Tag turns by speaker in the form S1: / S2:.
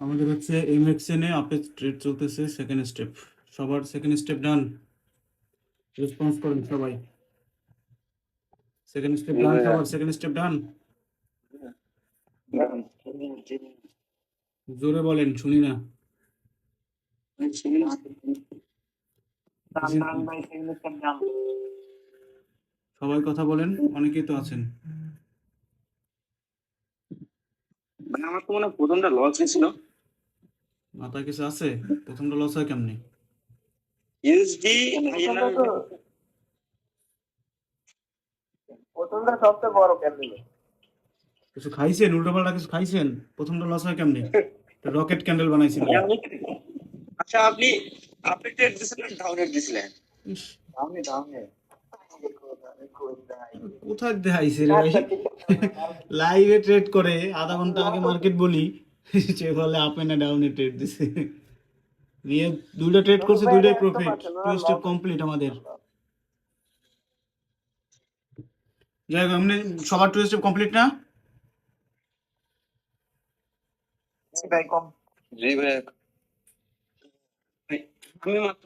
S1: আমাদের হচ্ছে এমএক্সএন এ আপে ট্রেড চলতেছে, সেকেন্ড স্টেপ। সবার সেকেন্ড স্টেপ ডান, রেসপন্স করেন সবাই। সেকেন্ড স্টেপ ডান, সবার সেকেন্ড স্টেপ ডান। জোরে বলেন, শুনি না। সবাই কথা বলেন, অনেকেই তো আছেন।
S2: আমার তো মনে হয় প্রথমটা লস হয়েছিল।
S1: মাথায় কিছু আছে? প্রথমটা লস হয় কেমনি?
S2: ইউএসডি
S3: প্রথমটা সবচেয়ে বড় ক্যান্ডেল।
S1: কিছু খাইছেন? উল্টোপাল্টা কিছু খাইছেন? প্রথমটা লস হয় কেমনি? রকেট ক্যান্ডেল বানাইছিল।
S2: আচ্ছা, আপনি ট্রেড দিছিলেন, ডাউনের দিছিলেন?
S1: ইস,
S3: দামে
S1: কোথায় দেখাইছে রে ভাই? লাইভে ট্রেড করে আধা ঘন্টা আগে মার্কেট বলি, সে বলে আপ এন্ড ডাউনে ট্রেড দিছে। নিয়ে দুইটা ট্রেড করছে, দুইটাই প্রফিট। টু স্টেপ কমপ্লিট আমাদের। যাই হোক, এমনি সবার টু স্টেপ কমপ্লিট না?
S3: ভাই কম।
S2: জি ভাই, আমি মাত্র